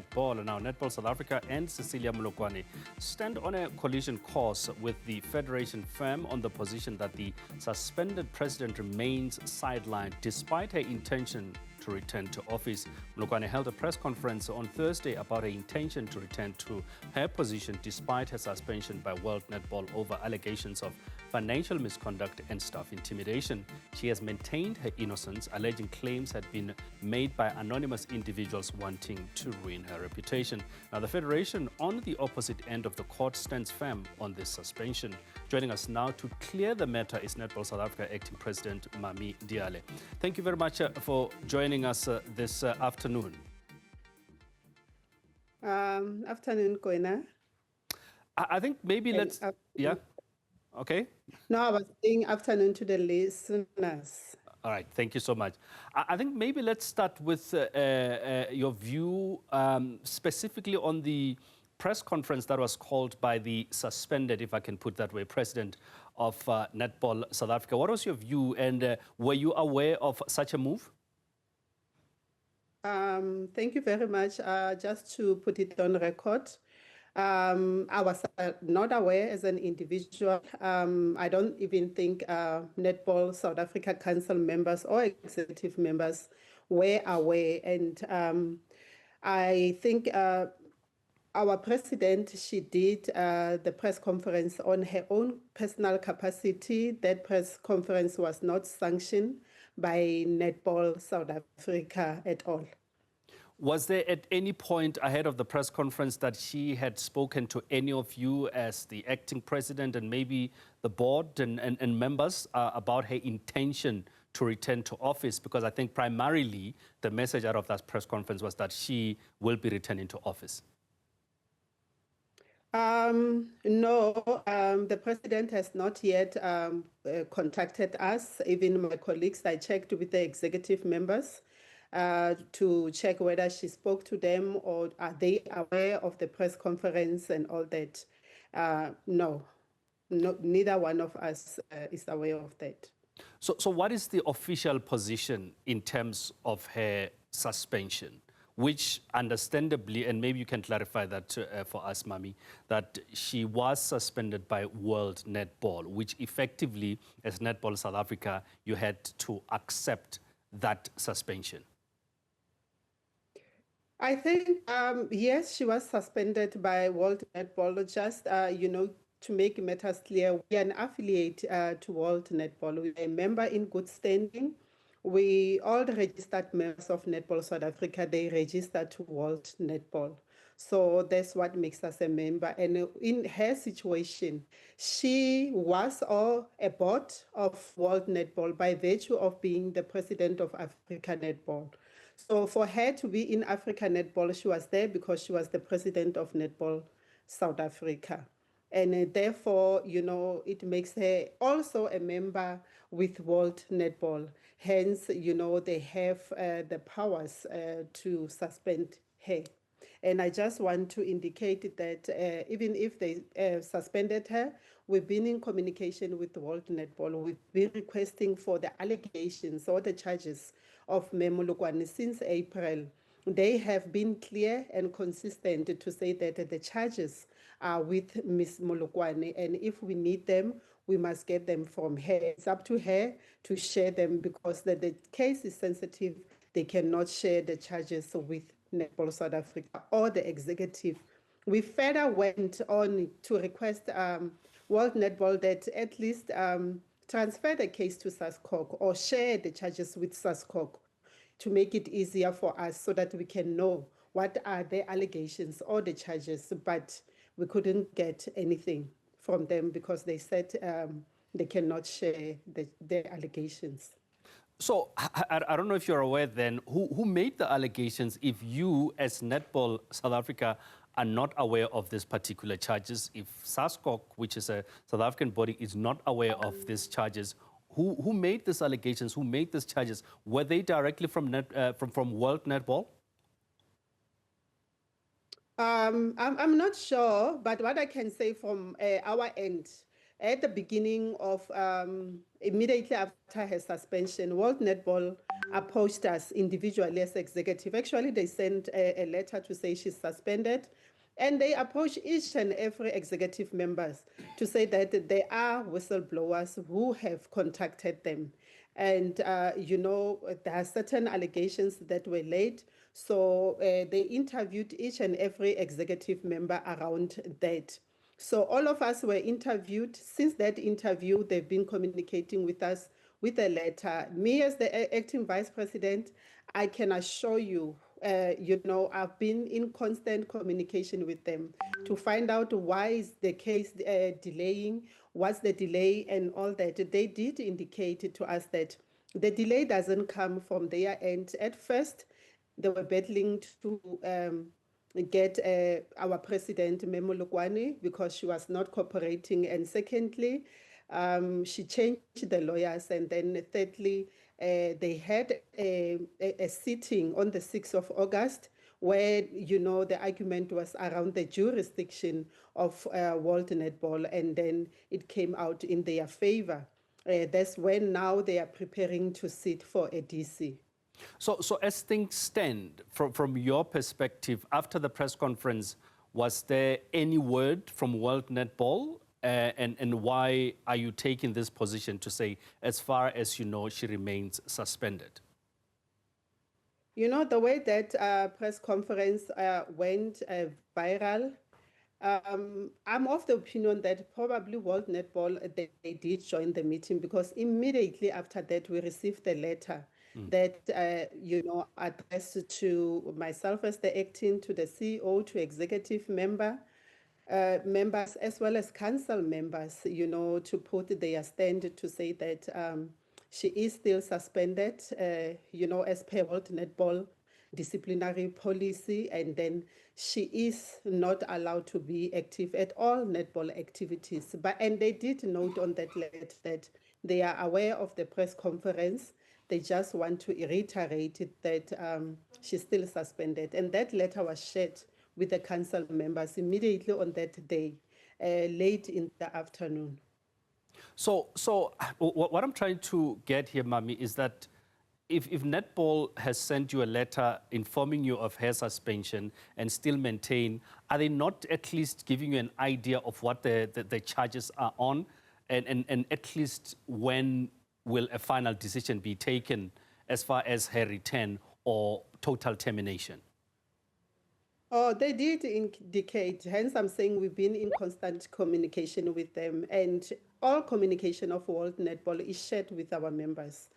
Netball. Now, Netball South Africa and Cecilia Molokwane stand on a collision course with the Federation firm on the position that the suspended president remains sidelined despite her intention to return to office. Molokwane held a press conference on Thursday about her intention to return to her position despite her suspension by World Netball over allegations of financial misconduct and staff intimidation. She has maintained her innocence, alleging claims had been made by anonymous individuals wanting to ruin her reputation. Now, the Federation on the opposite end of the court stands firm on this suspension. Joining us now to clear the matter is Netball South Africa Acting President Mami Diale. Thank you very much for joining us this afternoon. Afternoon, Koina. I think maybe let's... Yeah? Okay. No, I was saying afternoon to the listeners. All right, thank you so much. I think maybe let's start with your view specifically on the press conference that was called by the suspended, if I can put that way, president of Netball South Africa. What was your view, and were you aware of such a move? Thank you very much. Just to put it on record, I was not aware as an individual. I don't even think Netball South Africa Council members or executive members were aware. And I think our president, she did the press conference on her own personal capacity. That press conference was not sanctioned by Netball South Africa at all. Was there at any point ahead of the press conference that she had spoken to any of you as the acting president and maybe the board and members about her intention to return to office? Because I think primarily the message out of that press conference was that she will be returning to office. No, the president has not yet contacted us. Even my colleagues, I checked with the executive members to check whether she spoke to them or are they aware of the press conference and all that. No, neither one of us is aware of that. So what is the official position in terms of her suspension? Which understandably, and maybe you can clarify that for us, Mami, that she was suspended by World Netball, which effectively, as Netball South Africa, you had to accept that suspension. I think, yes, she was suspended by World Netball. Just, to make matters clear, we are an affiliate to World Netball. We are a member in good standing. We all registered members of Netball South Africa, they registered to World Netball. So that's what makes us a member. And in her situation, she was a board of World Netball by virtue of being the president of Africa Netball. So for her to be in Africa Netball, she was there because she was the president of Netball South Africa. And therefore, it makes her also a member with World Netball. Hence, they have the powers to suspend her. And I just want to indicate that even if they suspended her, we've been in communication with World Netball. We've been requesting for the allegations or the charges of Molokwane since April. They have been clear and consistent to say that the charges are with Ms. Molokwane, and if we need them, we must get them from her. It's up to her to share them because the case is sensitive. They cannot share the charges with Netball South Africa or the executive. We further went on to request World Netball that at least transfer the case to SASCOC or share the charges with SASCOC to make it easier for us so that we can know what are the allegations or the charges, but we couldn't get anything from them because they said they cannot share their allegations. So I don't know if you're aware then, who made the allegations if you as Netball South Africa are not aware of these particular charges? If SASCOC, which is a South African body, is not aware of these charges, who made these allegations, who made these charges? Were they directly from World Netball? I'm not sure, but what I can say from our end, at the beginning of, immediately after her suspension, World Netball approached us individually as executive. Actually, they sent a letter to say she's suspended. And they approach each and every executive members to say that there are whistleblowers who have contacted them. And, there are certain allegations that were laid. So they interviewed each and every executive member around that. So all of us were interviewed. Since that interview, they've been communicating with us with a letter. Me, as the acting vice president, I can assure you, I've been in constant communication with them to find out why is the case delaying, what's the delay and all that. They did indicate to us that the delay doesn't come from their end. At first, they were battling to get our president, Mami Molokwane, because she was not cooperating. And secondly, she changed the lawyers. And then thirdly, they had a sitting on the 6th of August where, the argument was around the jurisdiction of World Netball, and then it came out in their favor. That's when now they are preparing to sit for a DC. So as things stand, from your perspective, after the press conference, was there any word from World Netball? And why are you taking this position to say, as far as you know, she remains suspended? The way that press conference went viral, I'm of the opinion that probably World Netball, they did join the meeting, because immediately after that, we received a letter that, addressed to myself as the acting, to the CEO, to executive members, as well as council members, to put their stand to say that she is still suspended, as per World Netball disciplinary policy, and then she is not allowed to be active at all netball activities. And they did note on that letter that they are aware of the press conference. They just want to reiterate that she's still suspended. And that letter was shared with the council members immediately on that day, late in the afternoon. So what I'm trying to get here, Mami, is that if Netball has sent you a letter informing you of her suspension and still maintain, are they not at least giving you an idea of what the charges are on? And at least when will a final decision be taken as far as her return or total termination? Oh, they did indicate, hence I'm saying we've been in constant communication with them, and all communication of World Netball is shared with our members,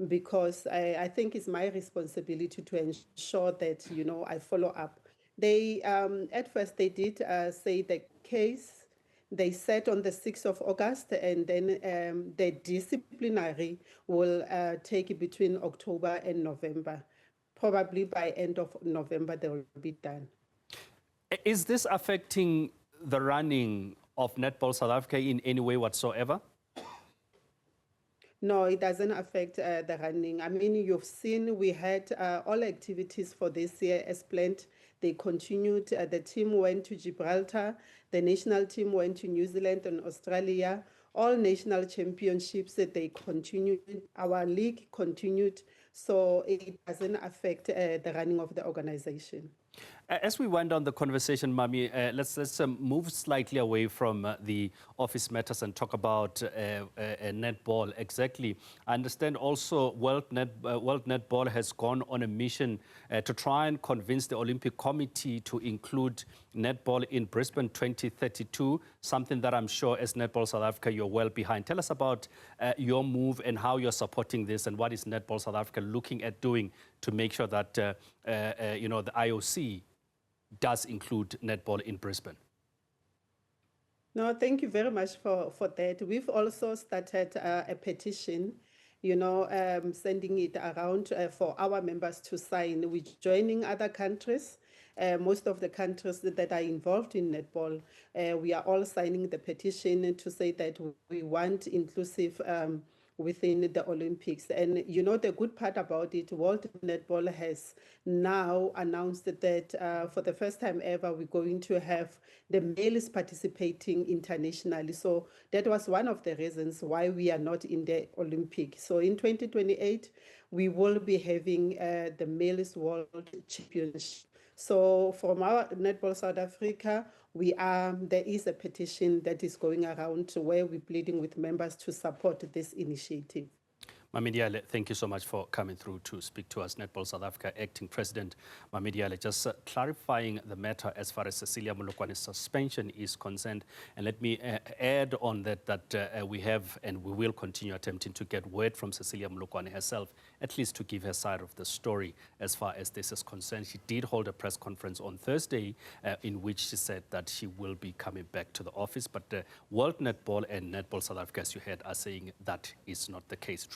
because I think it's my responsibility to ensure that, I follow up. They, at first, they did say the case, they set on the 6th of August, and then the disciplinary will take between October and November. Probably by end of November, they will be done. Is this affecting the running of Netball South Africa in any way whatsoever? No, it doesn't affect the running. I mean, you've seen we had all activities for this year as planned. They continued. The team went to Gibraltar. The national team went to New Zealand and Australia. All national championships, they continued. Our league continued. So it doesn't affect the running of the organization. As we wind down the conversation, Mami, let's move slightly away from the office matters and talk about netball. Exactly. I understand also World Netball has gone on a mission to try and convince the Olympic Committee to include netball in Brisbane 2032, something that I'm sure as Netball South Africa you're well behind. Tell us about your move and how you're supporting this, and what is Netball South Africa looking at doing to make sure that the IOC does include netball in Brisbane. No, thank you very much for that. We've also started a petition, sending it around for our members to sign. We're joining other countries. Most of the countries that are involved in netball, we are all signing the petition to say that we want inclusive within the Olympics. And you know, the good part about it, World Netball has now announced that for the first time ever, we're going to have the males participating internationally. So that was one of the reasons why we are not in the Olympic. So in 2028, we will be having the males World Championship. So from our Netball South Africa, there is a petition that is going around where we're pleading with members to support this initiative. Mami Diale, thank you so much for coming through to speak to us. Netball South Africa Acting President Mami Diale, just clarifying the matter as far as Cecilia Molokwane's suspension is concerned. And let me add on that we have and we will continue attempting to get word from Cecilia Molokwane herself, at least to give her side of the story as far as this is concerned. She did hold a press conference on Thursday in which she said that she will be coming back to the office. But World Netball and Netball South Africa, as you heard, are saying that is not the case.